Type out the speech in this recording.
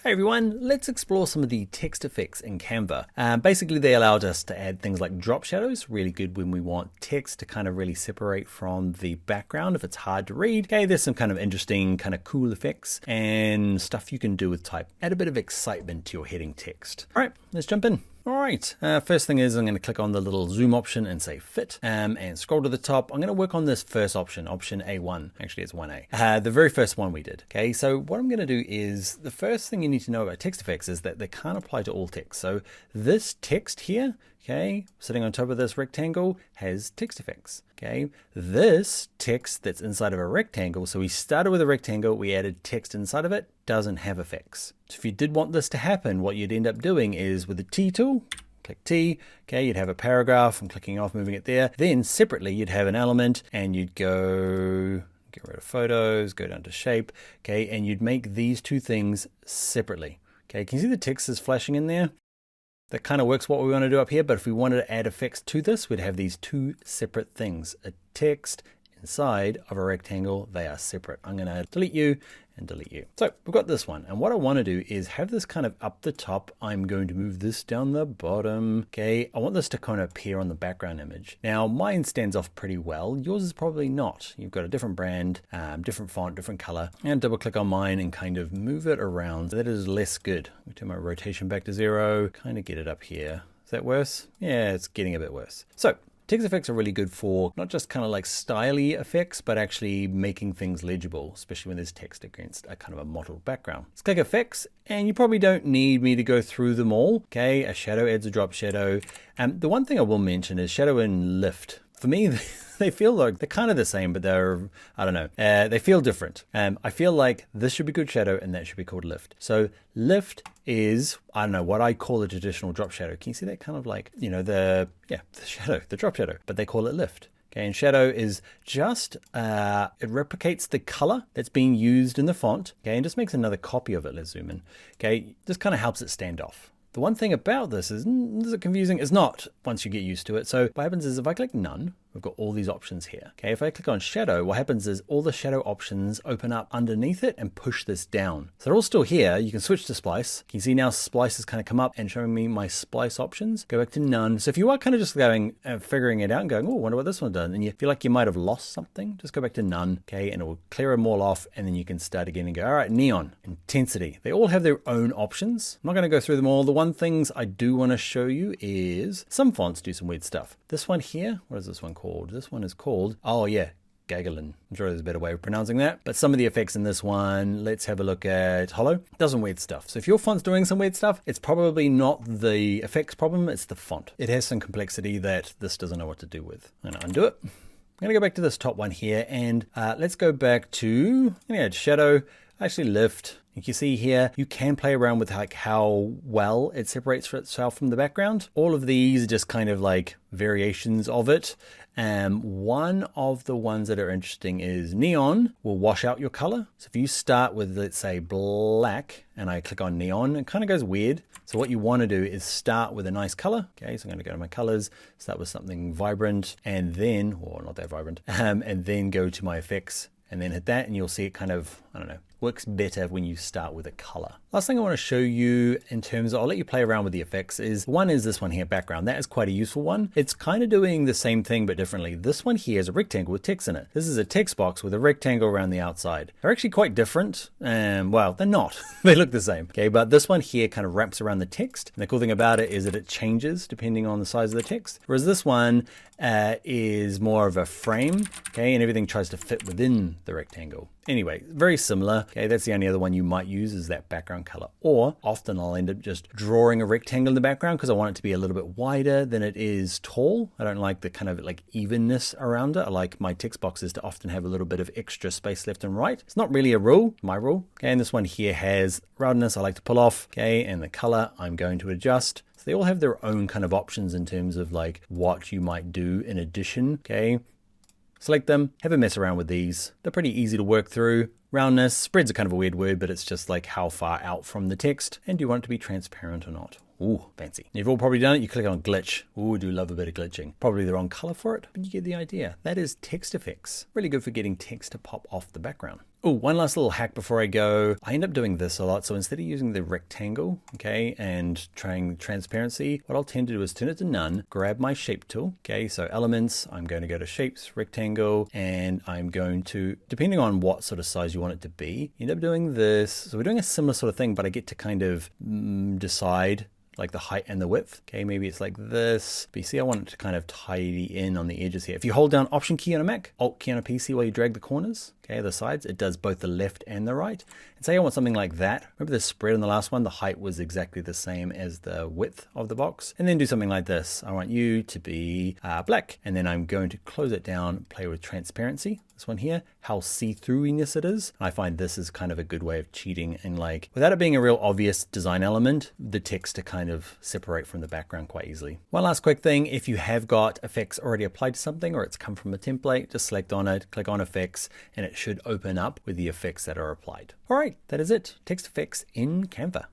Hey everyone, let's explore some of the text effects in Canva. Basically, they allowed us to add things like drop shadows, really good when we want text to kind of really separate from the background if it's hard to read. Okay, there's some kind of interesting, kind of cool effects and stuff you can do with type. Add a bit of excitement to your heading text. All right, let's jump in. All right, first thing is I'm going to click on the little zoom option and say fit and scroll to the top. I'm going to work on this first option, option A1. Actually, it's 1A, the very first one we did. Okay, so what I'm going to do is the first thing you need to know about text effects is that they can't apply to all text. So this text here, okay, sitting on top of this rectangle has text effects. Okay, this text that's inside of a rectangle, so we started with a rectangle, we added text inside of it, doesn't have effects. So if you did want this to happen, what you'd end up doing is with the T tool, click T, okay, you'd have a paragraph, I'm clicking off, moving it there. Then separately, you'd have an element and you'd go, get rid of photos, go down to shape, okay, and you'd make these two things separately. Okay, can you see the text is flashing in there? That kind of works what we want to do up here, but if we wanted to add effects to this, we'd have these two separate things. A text inside of a rectangle, they are separate. I'm going to delete you and delete you. So we've got this one. And what I want to do is have this kind of up the top. I'm going to move this down the bottom. Okay, I want this to kind of appear on the background image. Now mine stands off pretty well. Yours is probably not. You've got a different brand, different font, different color, and double click on mine and kind of move it around. That is less good. We turn my rotation back to 0, kind of get it up here. Is that worse? Yeah, it's getting a bit worse. So text effects are really good for not just kind of like styly effects, but actually making things legible, especially when there's text against a kind of a mottled background. Let's click effects, and you probably don't need me to go through them all. Okay, a shadow adds a drop shadow. The one thing I will mention is shadow and lift. For me, they feel like they're kind of the same, but they're, I don't know, they feel different. I feel like this should be called shadow and that should be called lift. So lift is, I don't know, what I call a traditional drop shadow. Can you see that kind of like, you know, the shadow, the drop shadow, but they call it lift. Okay, and shadow is just, it replicates the color that's being used in the font, okay, and just makes another copy of it. Let's zoom in. Okay, just kind of helps it stand off. The one thing about this is it confusing? It's not once you get used to it. So what happens is if I click none, we've got all these options here. Okay, if I click on shadow, what happens is all the shadow options open up underneath it and push this down. So they're all still here. You can switch to splice. You can see now splice has kind of come up and showing me my splice options. Go back to none. So if you are kind of just going, figuring it out and going, oh, I wonder what this one does, and you feel like you might have lost something, just go back to none, okay, and it will clear them all off, and then you can start again and go, all right, neon, intensity. They all have their own options. I'm not going to go through them all. The one things I do want to show you is some fonts do some weird stuff. This one here, what is this one called? This one is called, oh yeah, Gaggelin. I'm sure there's a better way of pronouncing that. But some of the effects in this one, let's have a look at Hollow. Does some weird stuff. So if your font's doing some weird stuff, it's probably not the effects problem, it's the font. It has some complexity that this doesn't know what to do with. I'm gonna undo it. I'm gonna go back to this top one here and let's go back to, shadow, actually lift. You can see here, you can play around with like how well it separates for itself from the background. All of these are just kind of like variations of it. One of the ones that are interesting is neon will wash out your color. So if you start with, let's say, black, and I click on neon, it kind of goes weird. So what you want to do is start with a nice color. Okay, so I'm going to go to my colors, start with something vibrant, and then, or not that vibrant, and then go to my effects, and then hit that, and you'll see it kind of, I don't know, works better when you start with a color. Last thing I want to show you in terms of, I'll let you play around with the effects, is one is this one here, background. That is quite a useful one. It's kind of doing the same thing but differently. This one here is a rectangle with text in it. This is a text box with a rectangle around the outside. They're actually quite different. Well, they're not. They look the same. Okay, but this one here kind of wraps around the text. And the cool thing about it is that it changes depending on the size of the text. Whereas this one is more of a frame, okay, and everything tries to fit within the rectangle. Anyway, very similar. Okay, that's the only other one you might use is that background color. Or often I'll end up just drawing a rectangle in the background because I want it to be a little bit wider than it is tall. I don't like the kind of like evenness around it. I like my text boxes to often have a little bit of extra space left and right. It's not really a rule, my rule. Okay, and this one here has roundness I like to pull off. Okay, and the color I'm going to adjust. So they all have their own kind of options in terms of like what you might do in addition. Okay. Select them, have a mess around with these. They're pretty easy to work through. Roundness, spreads are kind of a weird word, but it's just like how far out from the text, and do you want it to be transparent or not? Ooh, fancy. You've all probably done it. You click on glitch. Ooh, do love a bit of glitching. Probably the wrong color for it, but you get the idea. That is text effects. Really good for getting text to pop off the background. Oh, one last little hack before I go. I end up doing this a lot. So instead of using the rectangle, okay, and trying transparency, what I'll tend to do is turn it to none, grab my shape tool, okay, so elements, I'm going to go to shapes, rectangle, and I'm going to, depending on what sort of size you want it to be, you end up doing this. So we're doing a similar sort of thing, but I get to kind of decide like the height and the width. Okay, maybe it's like this. But you see, I want it to kind of tidy in on the edges here. If you hold down Option key on a Mac, Alt key on a PC while you drag the corners, okay, the sides, it does both the left and the right. And say I want something like that. Remember the spread on the last one? The height was exactly the same as the width of the box. And then do something like this. I want you to be black. And then I'm going to close it down, play with transparency. This one here, how see-throughiness it is. I find this is kind of a good way of cheating and like, without it being a real obvious design element, the text to kind of separate from the background quite easily. One last quick thing, if you have got effects already applied to something or it's come from a template, just select on it, click on effects, and it should open up with the effects that are applied. All right, that is it. Text effects in Canva.